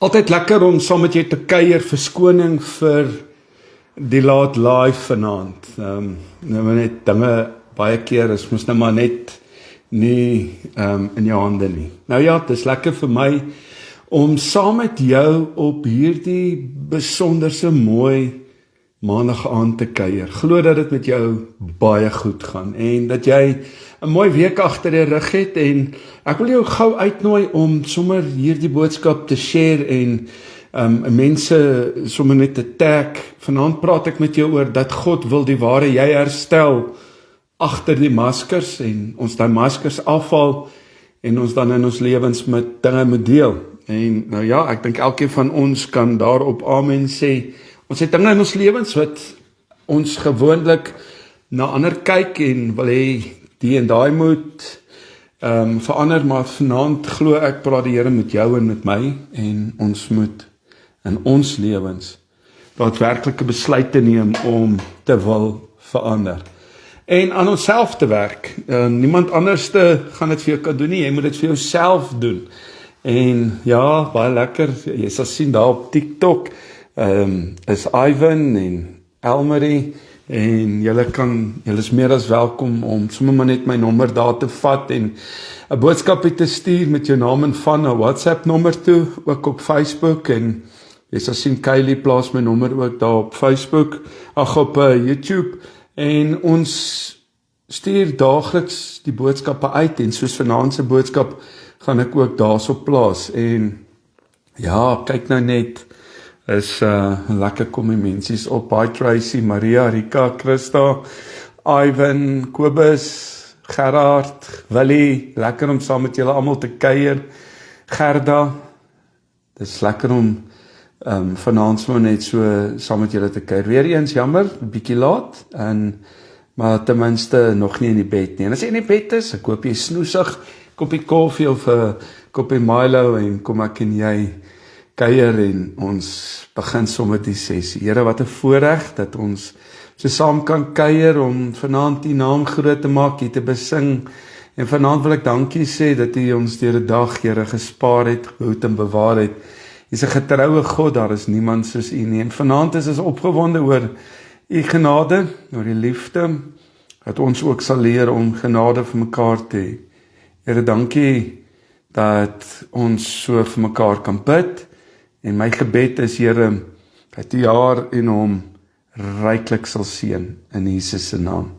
Altyd lekker om saam met jou te kuier, verskoning vir die laat live vanaand. Nou net dinge baie keer is mos nou maar net nie in jou hande nie. Nou ja, dit is lekker vir my om saam met jou op hierdie besonderse mooi maandag aand te kuier. Glo dat dit met jou baie goed gaan en dat jy 'n mooi week agter die rug het, en ek wil jou gou uitnooi om sommer hierdie boodskap te share en mense sommer net te tag. Vanaand praat ek met jou oor dat God wil die ware jy herstel agter die maskers, en ons daai maskers afval en ons dan in ons lewens met dinge moet deel. En nou ja, ek dink elkeen van ons kan daarop amen sê. Ons het dinge in ons lewens wat ons gewoonlik na ander kyk en wil hê die en daai moet verander, maar vanaand glo ek praat die Here met jou en met my, en ons moet in ons lewens daadwerklike besluite neem om te wil verander. En aan onsself te werk. Niemand anderste gaan dit vir jou kan doen nie, jy moet dit vir jouself doen. En ja, baie lekker, jy sal sien daar op TikTok, is Ivan en Elmarie, en julle is meer as welkom om sommer maar net my nommer daar te vat en 'n boodskap te stuur met jou naam en van 'n WhatsApp nommer toe, ook op Facebook, en jy sal sien Kylie plaas my nommer ook daar op Facebook, op YouTube, en ons stuur daagliks die boodskappe uit, en soos vanaand se boodskap gaan ek ook daarso plaas. En ja, kyk nou net, is lekker kom die mensies op. Hi Tracy, Maria, Rika, Christa, Ivan, Kobus, Gerard, Willie, lekker om saam met julle almal te kuier. Gerda, dis lekker om vanaand so net so saam met julle te kuier. Weer eens jammer, 'n bietjie laat, maar ten minste nog nie in die bed nie. En as jy in die bed is, ek hoop jy snoesig, koppie koffie of 'n koppie Milo, en kom ek en jy kuier en ons begin sommer die sessie. Here, wat 'n voorreg dat ons so saam kan kuier om vanaand U naam groot te maak, U te besing. En vanaand wil ek dankie sê dat U ons deur die dag, Here, gespaar het, behoed en bewaar het. U is 'n getroue God, daar is niemand soos U nie. En vanaand is ons opgewonde oor U genade, oor die liefde, dat ons ook sal leer om genade vir mekaar te hê. Here, dankie dat ons so vir mekaar kan bid. En my gebed is, Here, dat U jaar en hom ryklik sal seën in Jesus se naam.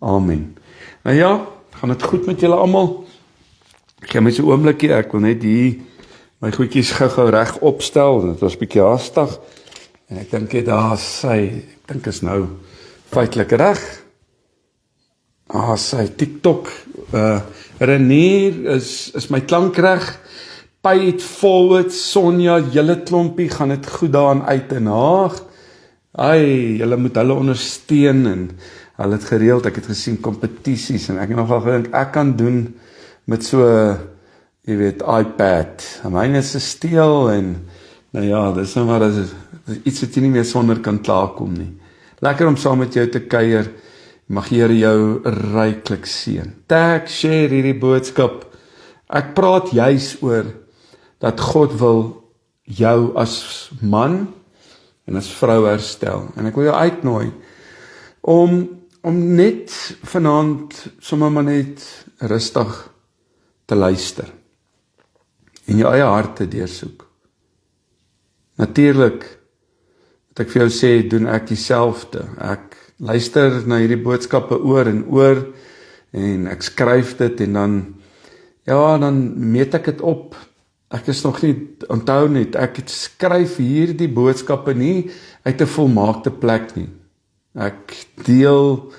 Amen. Nou ja, gaan dit goed met julle almal? Gee my so 'n oombliekie, ek wil net hier my goedjies gou-gou reg opstel. Dit was 'n bietjie haastig. En ek dink ek dink is nou feitelik reg. Sy TikTok, Renier, is my klank reg? Pay it forward, Sonja, julle klompie, gaan dit goed daarin uit en Haag. Julle moet hulle ondersteun, en hulle het gereeld, ek het gesien kompetisies, en ek het nogal gedink, ek kan doen met so, jy weet, iPad. Myne is steel, en nou ja, dis nou maar iets wat jy nie meer sonder kan klaarkom nie. Lekker om saam met jou te kuier, mag Here jou ryklik seën. Tag, share hierdie boodskap. Ek praat juis oor dat God wil jou as man en as vrou herstel. En ek wil jou uitnooi om net vanaand sommer maar net rustig te luister en jou eie hart te deursoek. Natuurlik, wat ek vir jou sê, doen ek dieselfde. Ek luister na hierdie boodskappe oor en oor, en ek skryf dit, en dan meet ek dit op. Ek is nog nie, onthou net, ek skryf hierdie boodskappe nie uit 'n volmaakte plek nie. Ek deel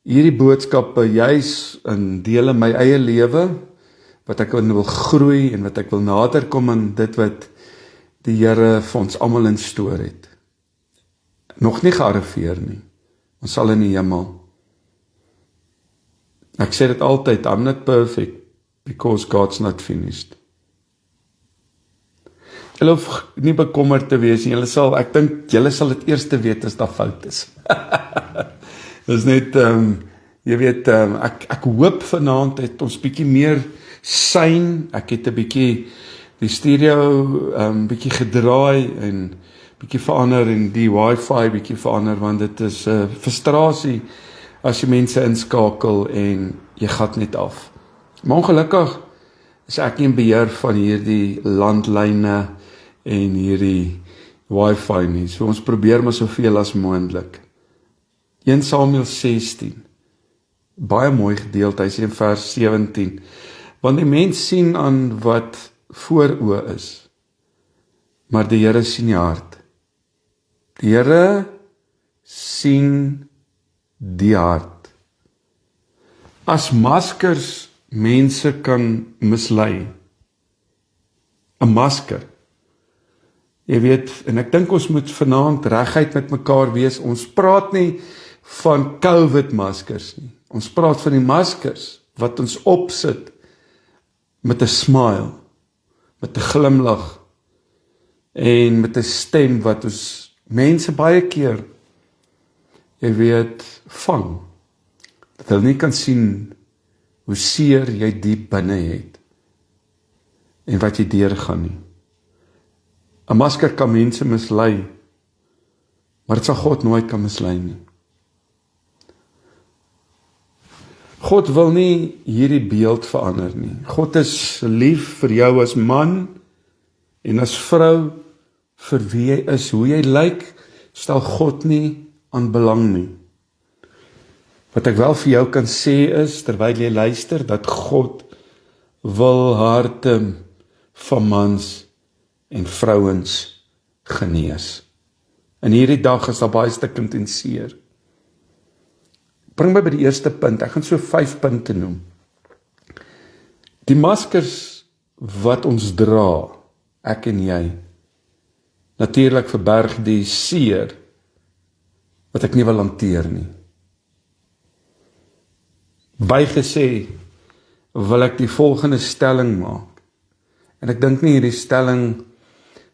hierdie boodskappe juis in dele my eie lewe, wat ek wil groei, en wat ek wil nader kom aan dit wat die Here vir ons almal instoor het. Nog nie gearriveer nie. Ons sal in die hemel. Ek sê dit altyd, I'm not perfect, because God's not finished. Julle hoef nie bekommerd te wees nie, ek dink julle sal dit eers weet as daar fout is. Dis net, jy weet, ek hoop vanaand het ons bietjie meer syn, ek het 'n bietjie die stereo bietjie gedraai en bietjie verander en die wifi bietjie verander, want dit is frustrasie as jy mense inskakel en jy gat net af. Maar ongelukkig is ek nie in beheer van hierdie landlyne en hierdie wifi nie, so ons probeer maar soveel as moontlik. 1 Samuel 16, baie mooi gedeelte, hy sê in vers 17, want die mens sien aan wat voor oë is, maar die Here sien die hart. Die Here sien die hart. As maskers mense kan mislei, 'n masker, jy weet, en ek dink ons moet vanaand reguit met mekaar wees, ons praat nie van COVID maskers nie, ons praat van die maskers wat ons opsit met 'n smile, met 'n glimlag en met 'n stem wat ons mense baie keer, jy weet, vang, dat hulle nie kan sien hoe seer jy diep binne het en wat jy deurgaan nie. 'n Masker kan mense mislei, maar dit sal God nooit kan mislei nie. God wil nie hierdie beeld verander nie. God is lief vir jou as man en as vrou, vir wie jy is, hoe jy lyk, stel God nie aan belang nie. Wat ek wel vir jou kan sê is, terwyl jy luister, dat God wil harte van mans en vrouens genees. In hierdie dag is daar baie stikkend en seer. Bring my by die eerste punt, ek gaan so 5 punte noem. Die maskers wat ons dra, ek en jy, natuurlik verberg die seer wat ek nie wil hanteer nie. Bygesê wil ek die volgende stelling maak. En ek dink nie hierdie stelling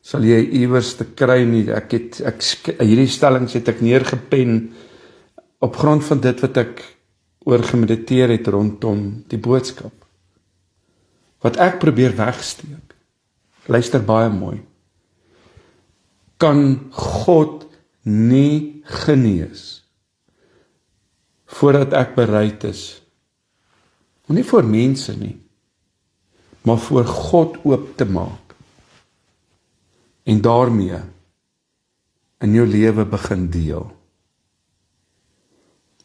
sal jy iewers te kry nie. Hierdie stellings het ek neergepen op grond van dit wat ek oor gemediteer het rondom die boodskap. Wat ek probeer wegsteek. Luister baie mooi. Kan God nie genees voordat ek bereid is, nie vir mense nie, maar voor God oop te maak en daarmee in jou lewe begin deel.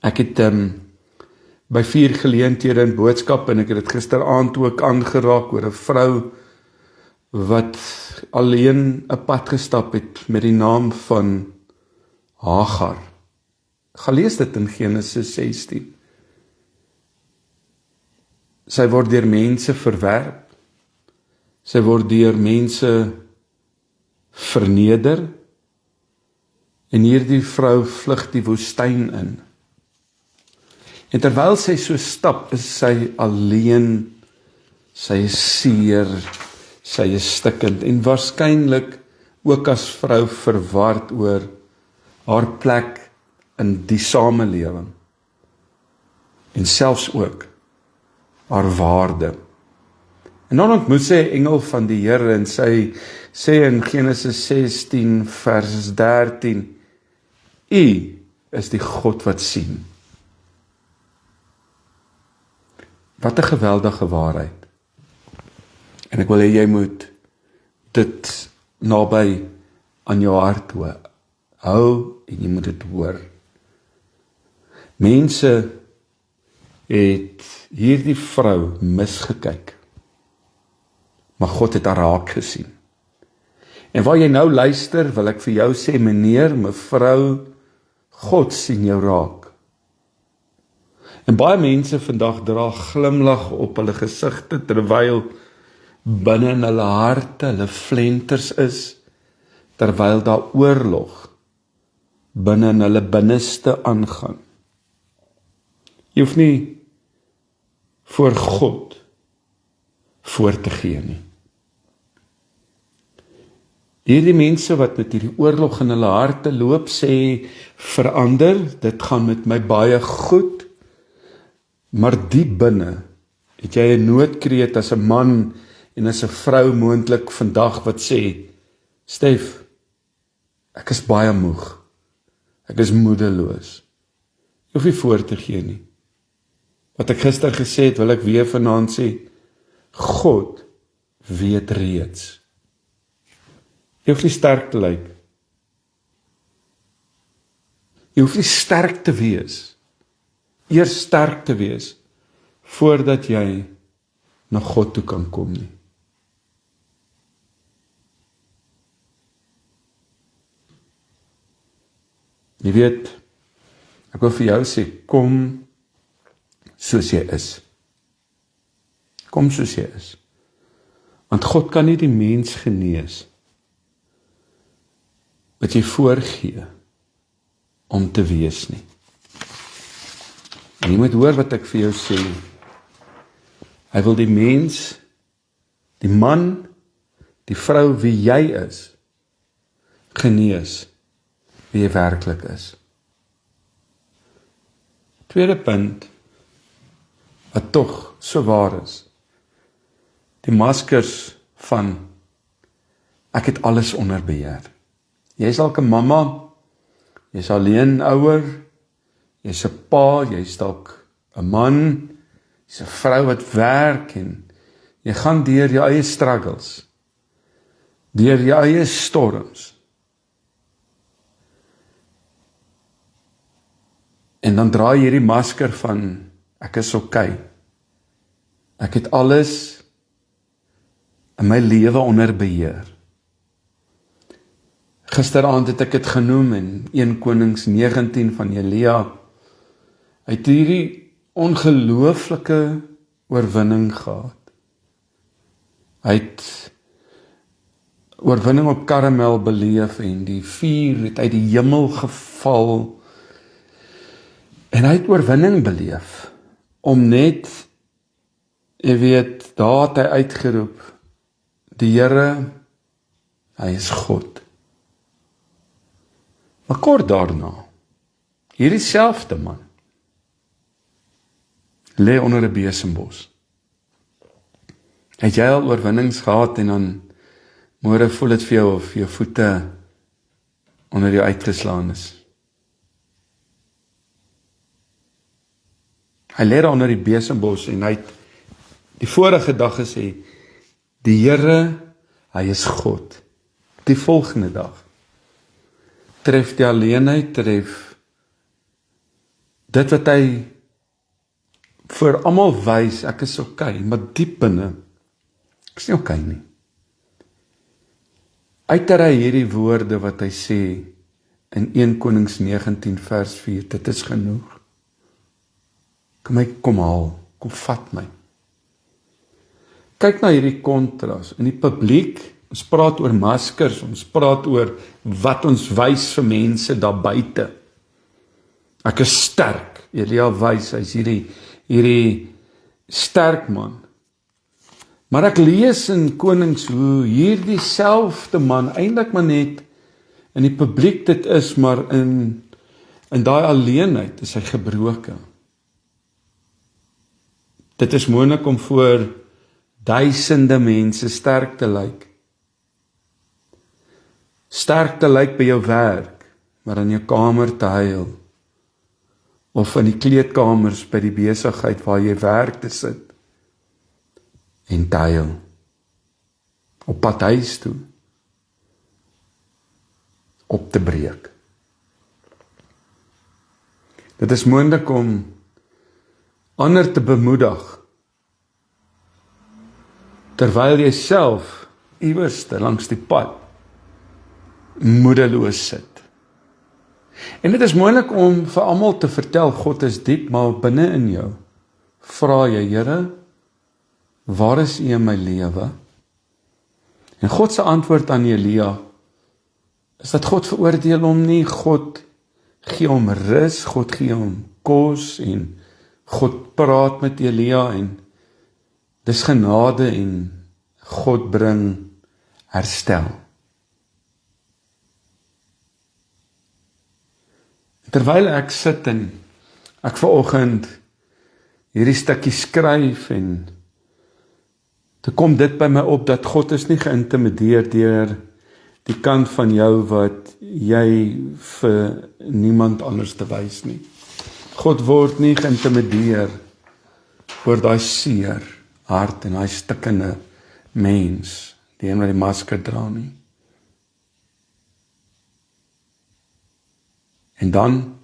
Ek het by 4 geleenthede in boodskap, en ek het dit gisteraand ook aangeraak oor 'n vrou wat alleen 'n pad gestap het met die naam van Hagar. Gaan lees dit in Genesis 16. Sy word deur mense verwerp. Sy word deur mense verneder. En hierdie vrou vlug die woestyn in. En terwyl sy so stap, is sy alleen, sy is seer, sy is stikkend en waarskynlik ook as vrou verward oor haar plek in die samelewing en selfs ook haar waarde. En dan ontmoet sy 'n engel van die Here en sy sê in Genesis 16 vers 13: U is die God wat sien. Wat 'n geweldige waarheid. En ek wil hê jy moet dit naby aan jou hart hou en jy moet dit hoor. Mense het hierdie vrou misgekyk, maar God het haar raak gesien. En waar jy nou luister, wil ek vir jou sê, meneer, mevrou, God sien jou raak. En baie mense vandag dra glimlag op hulle gesigte, terwyl binne in hulle harte hulle flenters is, terwyl daar oorlog binne in hulle binneste aangaan. Jy hoef nie voor God voor te gee nie. Hierdie mense wat met hierdie oorlog in hulle harte loop, sê verander, dit gaan met my baie goed, maar diep binne het jy 'n noodkreet as 'n man en is 'n vrou moontlik vandag wat sê, Stef, ek is baie moeg, ek is moedeloos. Jy hoef nie voor te gee nie. Wat ek gister gesê het, wil ek weer vanaand sê, God weet reeds. Jy hoef nie sterk te lyk. Jy hoef nie sterk te wees. Eers sterk te wees, voordat jy na God toe kan kom nie. Jy weet, ek wil vir jou sê, kom soos jy is. Kom soos jy is. Want God kan nie die mens genees wat jy voorgee om te wees nie. En jy moet hoor wat ek vir jou sê. Hy wil die mens, die man, die vrou wie jy is, genees wie jy werklik is. Tweede punt, wat tog so waar is, die maskers van ek het alles onder beheer. Jy is dalk 'n mamma, jy is alleen ouer, jy is 'n pa, jy is dalk 'n man, jy is 'n vrou wat werk en jy gaan deur jou eie struggles, deur jou eie storms. En dan draai jy hierdie masker van ek is okay. Ek het alles in my lewe onder beheer. Gisteraand het ek dit genoem in 1 Konings 19 van Elia. Hy het hierdie ongelooflike oorwinning gehad. Hy het oorwinning op Karmel beleef en die vuur het uit die hemel geval. En hy het oorwinning beleef om net, jy weet, daar het hy uitgeroep, die Here, hy is God. Maar kort daarna, hierdie selfde man, lê onder 'n besembos. Het jy al oorwinnings gehad en dan môre voel dit vir jou of jou voete onder jou uitgeslaan is? Hy lê daar onder die besembos en hy het die vorige dag gesê, die Here, hy is God. Die volgende dag tref die alleenheid, tref dit wat hy vir almal wys, ek is okay, maar diep binne, ek is nie okay nie. Uiter hy hierdie woorde wat hy sê in 1 Konings 19 vers 4, dit is genoeg. Kom haal, kom vat my. Kyk na hierdie kontras, in die publiek, ons praat oor maskers, ons praat oor wat ons wys vir mense daar buite. Ek is sterk, Elia wys, hy is hierdie sterk man. Maar ek lees in Konings hoe hierdie selfde man, eintlik maar net in die publiek dit is, maar in daai alleenheid is hy gebroken. Dit is moontlik om voor duisende mense sterk te lyk. Sterk te lyk by jou werk, maar in jou kamer te huil. Of in die kleedkamers by die besigheid waar jy werk te sit en te huil. Op pad huis toe. Op te breek. Dit is moontlik om ander te bemoedig, terwyl jy self iewers langs die pad moedeloos sit. En dit is moontlik om vir almal te vertel, God is diep, maar binne in jou vra jy, Here, waar is U in my lewe? En God se antwoord aan Elia is dat God veroordeel hom nie, God gee hom rus, God gee hom kos en God praat met Elia en dis genade en God bring herstel. Terwyl ek sit en ek vanoggend hierdie stukkie skryf en Toe kom dit by my op, dat God is nie geïntimideer deur die kant van jou wat jy vir niemand anders te wys nie. God word nie geïntimideer oor daai seer hart en daai stikkende mens, die een wat die masker dra nie. En dan,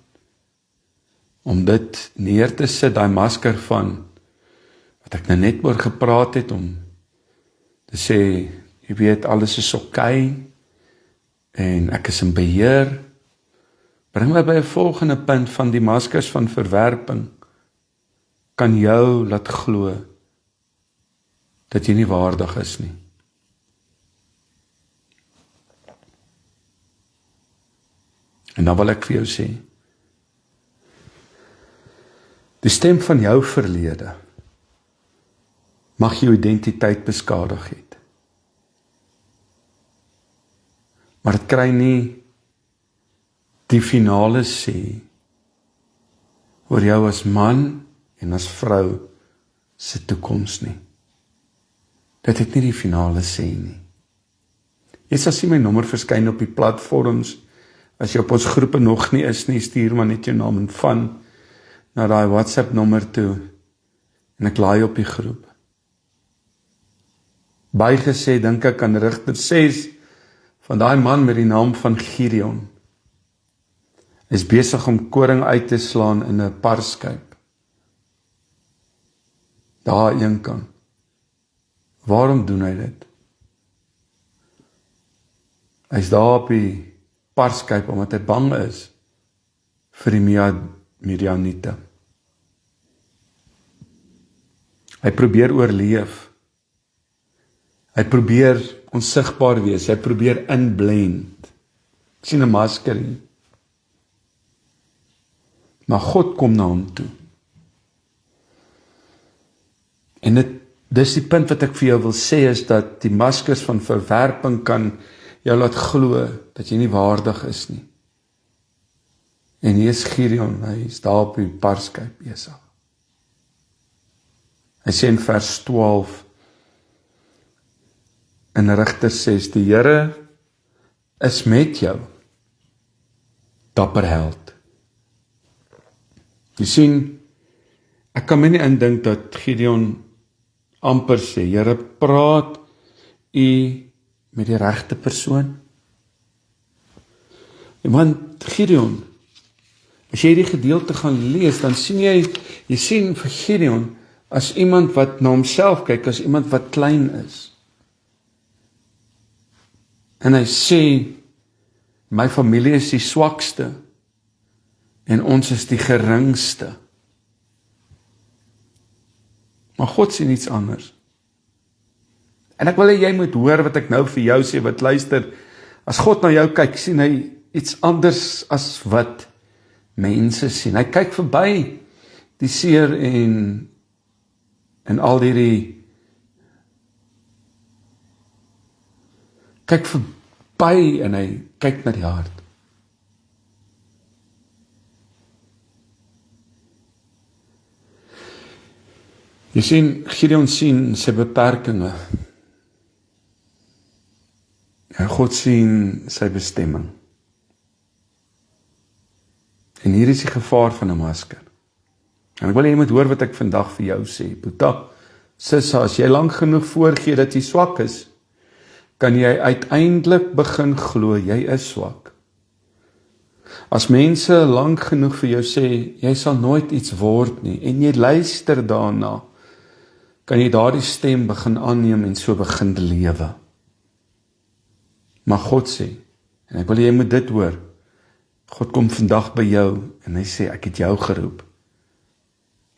om dit neer te sit, daai masker van, wat ek nou net oor gepraat het, om te sê, jy weet, alles is oké, en ek is in beheer, bring my by 'n volgende punt van die maskers van verwerping, kan jou laat glo, dat jy nie waardig is nie. En dan wil ek vir jou sê, die stem van jou verlede, mag jou identiteit beskadig het. Maar dit kry nie die finale sê oor jou as man en as vrou se toekoms nie. Dit het nie die finale sê nie. Jy sal sien my nommer verskyn op die platforms. As jy op ons groepe nog nie is nie, stuur maar net jou naam en van na daai WhatsApp nommer toe en ek laai op die groep. Bygesê dink ek aan Rigter 6 van daai man met die naam van Gideon. Hy is besig om koring uit te slaan in 'n parskyp. Daar een kant. Waarom doen hy dit? Hy is daar op die parskyp omdat hy bang is vir die Midianiete. Hy probeer oorleef. Hy probeer onsigbaar wees, hy probeer inblend. Ek sien 'n masker hier. Maar God kom na hom toe. En dis die punt wat ek vir jou wil sê, is dat die maskers van verwerping kan jou laat glo dat jy nie waardig is nie. En hier is Gideon, hy is daar op die parskyp besig. Hy sê in vers 12, in Rigter 6, die Here is met jou, dapper held. Jy sien, ek kan my nie indink dat Gideon amper sê, Here, praat u met die regte persoon? Want Gideon, as jy die gedeelte gaan lees, dan sien jy sien vir Gideon as iemand wat na homself kyk, as iemand wat klein is. En hy sê, my familie is die swakste, en ons is die geringste. Maar God sien iets anders. En ek wil hê jy moet hoor wat ek nou vir jou sê, wat luister, as God na jou kyk, sien hy iets anders as wat mense sien. Hy kyk verby die seer en al die kyk verby en hy kyk na die hart. Jy sien, Gideon sien sy beperkinge. En God sien sy bestemming. En hier is die gevaar van 'n masker. En ek wil hê jy moet hoor wat ek vandag vir jou sê. Boeta, sissa, as jy lank genoeg voorgee dat jy swak is, kan jy uiteindelik begin glo jy is swak. As mense lank genoeg vir jou sê, jy sal nooit iets word nie, en jy luister daarna, kan jy daardie stem begin aanneem en so begin lewe. Maar God sê, en ek wil jy moet dit hoor, God kom vandag by jou en hy sê, ek het jou geroep.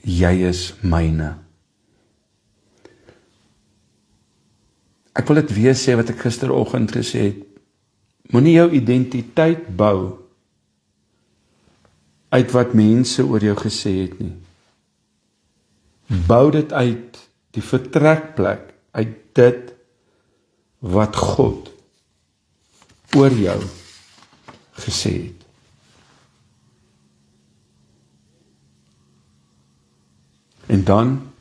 Jy is myne. Ek wil dit weer sê wat ek gisteroggend gesê het. Moenie jou identiteit bou uit wat mense oor jou gesê het nie. Bou dit uit die vertrekplek, uit dit wat God oor jou gesê het. En dan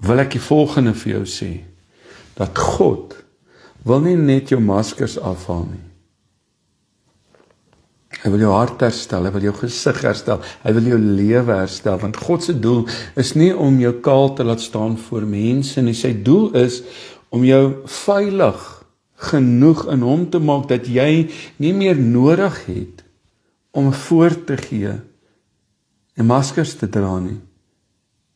wil ek die volgende vir jou sê, dat God wil nie net jou maskers afhaal nie. Hy wil jou hart herstel, hy wil jou gesig herstel, hy wil jou lewe herstel, want God se doel is nie om jou kaal te laat staan voor mense nie, sy doel is om jou veilig genoeg in hom te maak, dat jy nie meer nodig het om voor te gee en maskers te dra nie.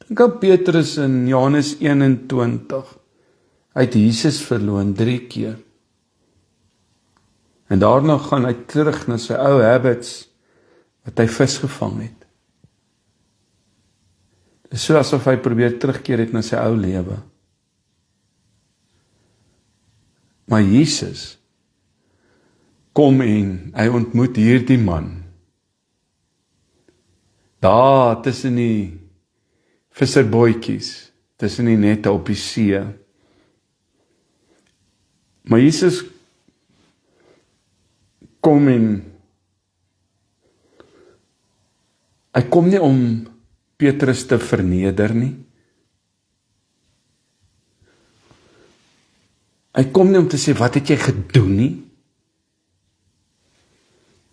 Dink aan Petrus in Johannes 21, hy het Jesus verloon 3 keer. En daarna gaan hy terug na sy ou habits, wat hy vis gevang het. Dit is so asof hy probeer terugkeer het na sy ou lewe. Maar Jesus kom en hy ontmoet hierdie man. Daar tussen die visserbootjies, tussen die nette op die see. Maar Jesus kom en hy kom nie om Petrus te verneder nie. Hy kom nie om te sê, wat het jy gedoen nie?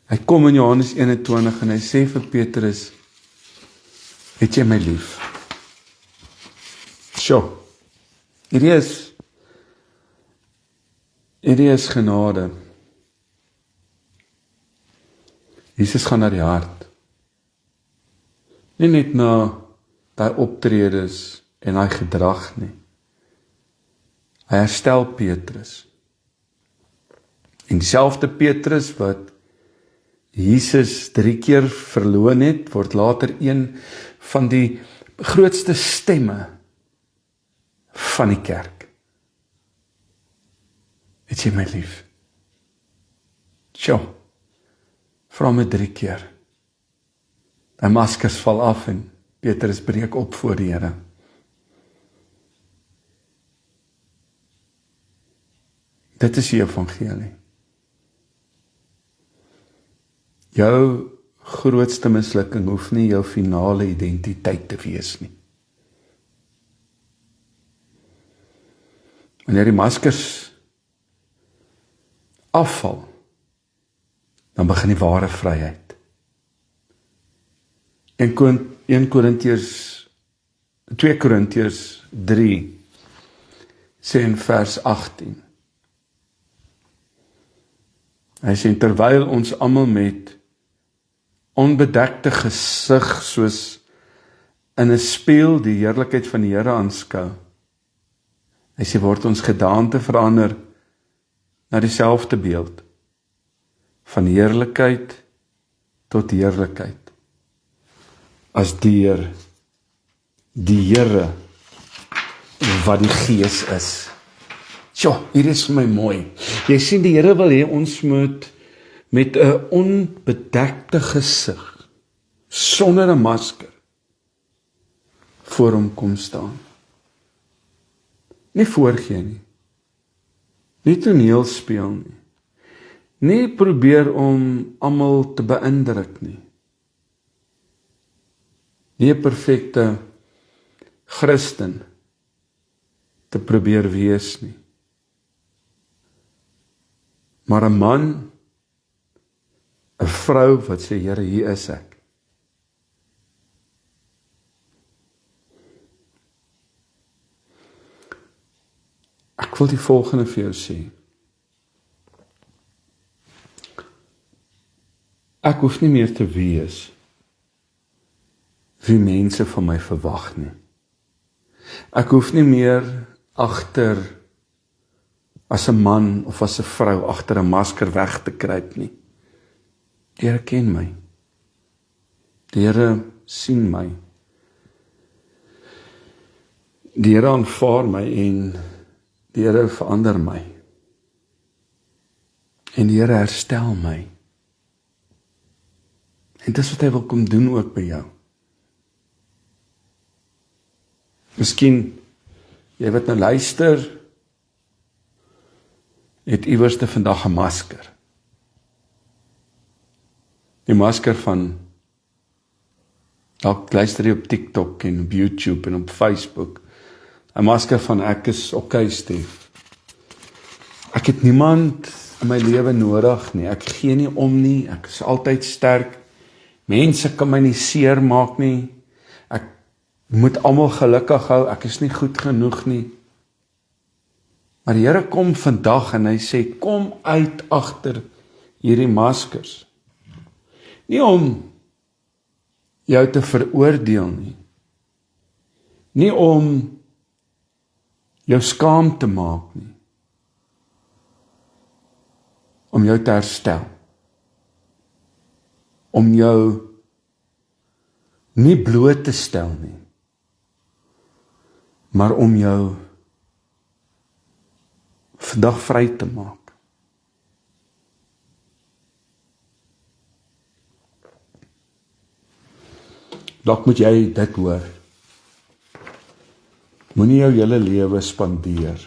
Hy kom in Johannes 21 en hy sê vir Petrus, het jy my lief? Sjoe, hierdie is genade. Jesus gaan na die hart. Nie net na die optredes en die gedrag nie. Hy herstel Petrus. En dieselfde Petrus wat Jesus 3 keer verloon het, word later een van die grootste stemme van die kerk. Het jy my lief? Sjoe, vra my 3 keer. Die maskers val af en Petrus breek op voor die Here. Dit is die evangelie. Jou grootste mislukking hoef nie jou finale identiteit te wees nie. Wanneer die maskers afval, dan begin die ware vryheid. 2 Korintiërs 3 sê in vers 18. Hy sê, terwyl ons almal met onbedekte gesig soos in 'n spieël die heerlikheid van die Here aanskou. Hy sê, word ons gedaante verander na dieselfde beeld, van heerlikheid tot heerlikheid, as deur die Here wat die Gees is. Hier is vir my mooi. Jy sien, die Here wil hê ons moet met 'n onbedekte gesig, sonder 'n masker, voor hom kom staan. Nie voorgee nie. Nie toneel speel nie. Nie probeer om almal te beïndruk nie. Nie 'n perfekte Christen te probeer wees nie. Maar 'n man, 'n vrou wat sê, Here, hier is ek. Ek wil die volgende vir jou sê. Ek hoef nie meer te wees wie mense van my verwag nie. Ek hoef nie meer agter as 'n man of as 'n vrou agter 'n masker weg te kruip nie. Die Here ken my. Die Here sien my. Die Here aanvaar my en die Here verander my. En die Here herstel my. En dis wat hy wil kom doen ook by jou. Miskien, jy wat nou luister, het iewerste vandag 'n masker. Die masker van, dalk luister jy op TikTok en op YouTube en op Facebook, 'n masker van ek is okay, Stef. Ek het niemand in my lewe nodig nie. Ek gee nie om nie. Ek is altyd sterk. Mense kan my nie seer maak nie. Ek moet almal gelukkig hou. Ek is nie goed genoeg nie. Maar die Here kom vandag en hy sê, kom uit agter hierdie maskers. Nie om jou te veroordeel nie. Nie om jou skaam te maak nie. Om jou te herstel. Om jou nie bloot te stel nie. Maar om jou vandag vry te maak. Dalk moet jy dit hoor. Moenie jou hele lewe spandeer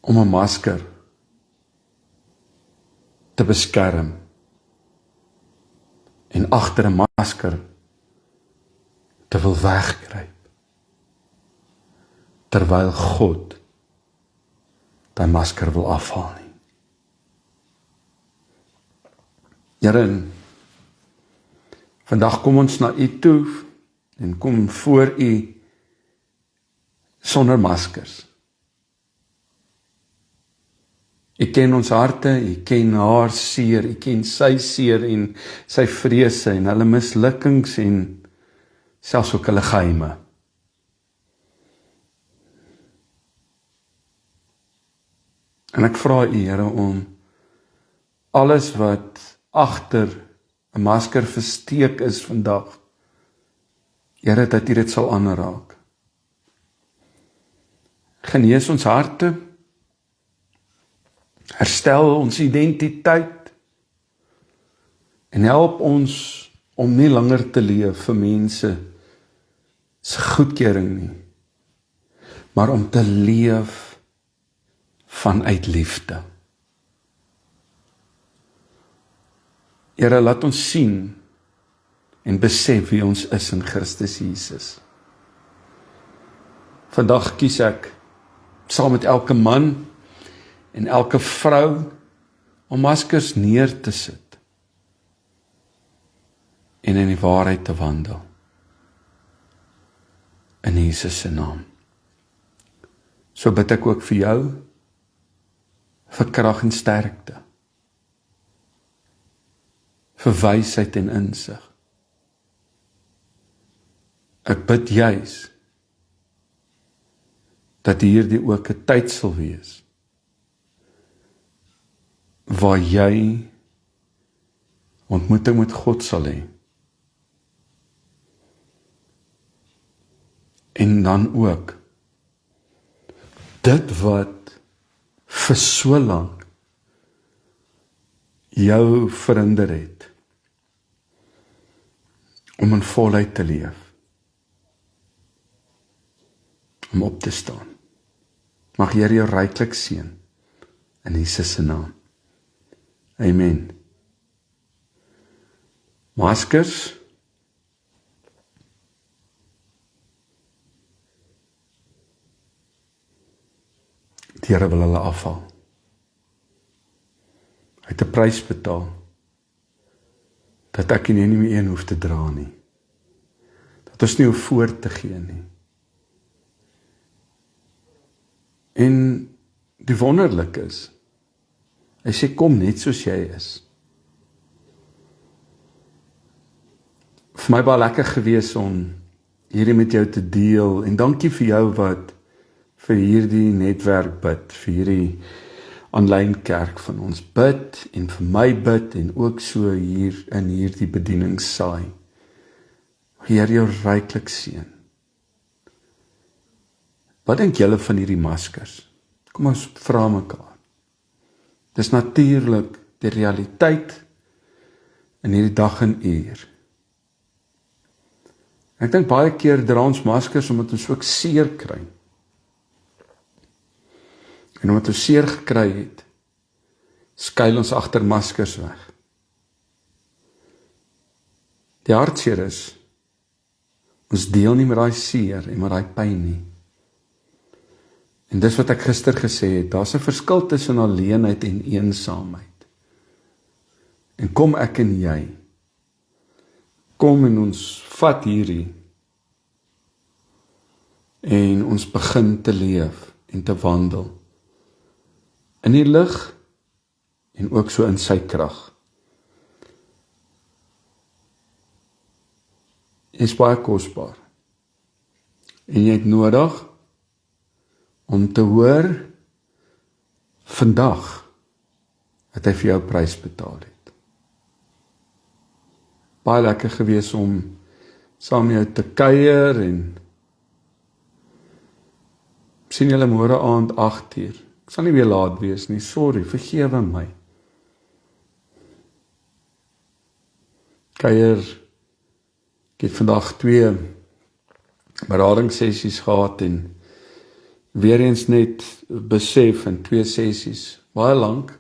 om 'n masker te beskerm en agter 'n masker te wil wegkruip, terwyl God daai masker wil afhaal nie. Here, vandag kom ons na U toe en kom voor U sonder maskers. U ken ons harte, U ken haar seer, U ken sy seer en sy vrese en hulle mislukkings en selfs ook hulle geheime. En ek vra U, Here, om alles wat agter 'n masker versteek is vandag, Here, dat U dit sal aanraak. Genees ons harte, herstel ons identiteit en help ons om nie langer te leef vir mense se goedkeuring nie, maar om te leef vanuit liefde. Here, laat ons sien en besef wie ons is in Christus Jesus. Vandag kies ek, saam met elke man en elke vrou, om maskers neer te sit en in die waarheid te wandel. In Jesus se naam. So bid ek ook vir jou, vir krag en sterkte, vir wysheid en insig. Ek bid juis dat hierdie ook 'n tyd sal wees waar jy ontmoeting met God sal hê. En dan ook dit wat vir so lank jou verhinder het om in volheid te leef, om op te staan. Mag Here jou ryklik seën in Jesus se naam. Amen. Maskers die Here wil hulle afhaal. Hy het 'n prys betaal dat ek en jy nie meer een hoef te dra nie. Dat ons nie hoef voor te gee nie. En die wonderlik is, hy sê kom net soos jy is. Vir my baie lekker gewees om hierdie met jou te deel en dankie vir jou wat vir hierdie netwerk bid, vir hierdie aanlyn kerk van ons bid en vir my bid en ook so hier in hierdie bedieningssaai. Here jou ryklik seën. Wat dink julle van hierdie maskers? Kom ons vra mekaar. Dis natuurlik die realiteit in hierdie dag en uur. Ek dink baie keer dra ons maskers omdat ons ook seer kry. En omdat ons seer gekry het, skuil ons agter maskers weg. Die hartseer is, Ons deel nie met daai seer en met daai pyn nie. En dis wat ek gister gesê het, daar's 'n verskil tussen alleenheid en eensaamheid. En kom ek en jy, kom en ons vat hierdie, en ons begin te leef en te wandel, in die lig, en ook so in sy krag. Is baie kosbaar. En jy het nodig om te hoor vandag dat hy vir jou prys betaal het. Baie lekker gewees om saam met jou te kuier en sien julle môre aand 8:00. Ek sal nie weer laat wees nie, sorry, vergewe my. Kuier, ek het vandag 2 beradingssessies gehad en weer eens net besef in 2 sessies, baie lank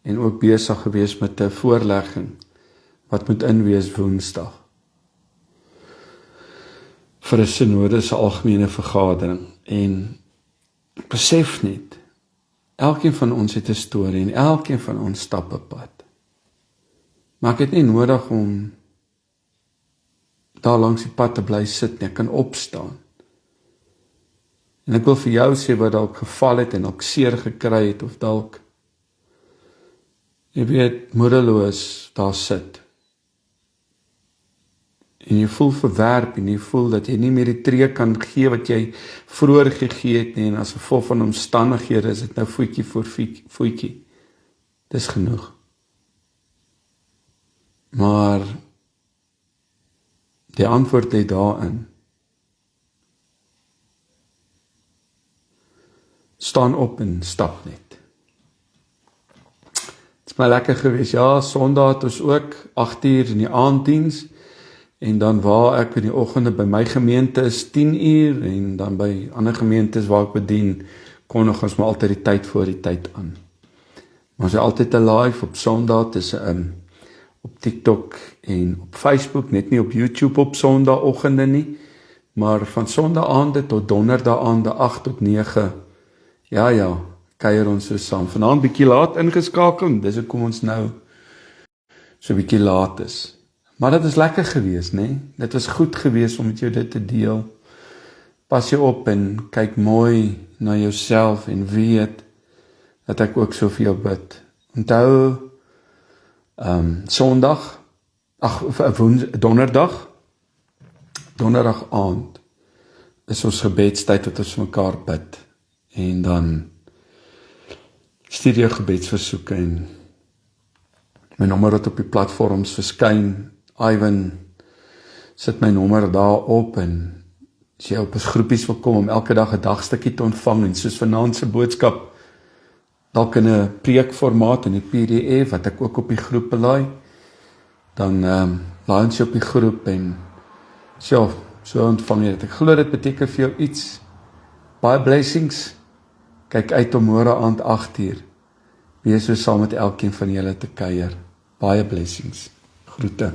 en ook besig gewees met 'n voorlegging wat moet inwees Woensdag vir 'n synodese algemene vergadering. En besef net, elkeen van ons het 'n storie en elkeen van ons stap 'n pad. Maar ek het nie nodig om daar langs die pad te bly sit nie, ek kan opstaan. En ek wil vir jou sê wat dalk geval het en dalk seer gekry het of dalk, jy weet, moedeloos daar sit. En jy voel verwerp en jy voel dat jy nie meer die tree kan gee wat jy vroeër gegee het nie, en as gevolg van omstandighede is dit nou voetjie voor voetjie. Dis genoeg. Maar die antwoord lê daarin. Staan op en stap net. Het is my lekker gewees, ja, Sondag het ons ook 8:00 in die aanddiens, en dan waar ek in die oggende by my gemeente is 10:00, en dan by ander gemeentes waar ek bedien, kondig ons maar altyd die tyd voor die tyd aan. Maar ons is altyd te live op Sondag tussen op TikTok en op Facebook, net nie op YouTube op Sondagoggende nie, maar van Sondaande tot Donderdaande 8 tot 9, ja, kuier ons so saam. Vanaand bietjie laat ingeskakel, dis hoekom ons nou so bietjie laat is. Maar dit is lekker gewees, né? Dit was goed gewees om met jou dit te deel. Pas jou op en kyk mooi na jouself en weet dat ek ook so vir jou bid. Onthou, Sondag, Donderdag aand is ons gebedstyd wat ons mekaar bid. En dan stuur jou gebedsversoeke en my nommer wat op die platforms verskyn. Ivan sit my nommer daar op, en as jy op ons groepies wil kom om elke dag 'n dagstukkie te ontvang, en soos vanaand se boodskap dalk in 'n preekformaat in 'n PDF wat ek ook op die groep belaai, dan laai ons jy op die groep en so ontvang jy dit. Ek glo dit beteken vir jou iets. Baie blessings. Kyk uit om môre aand 8:00 wees so saam met elkeen van julle te kuier. Baie blessings. Groete.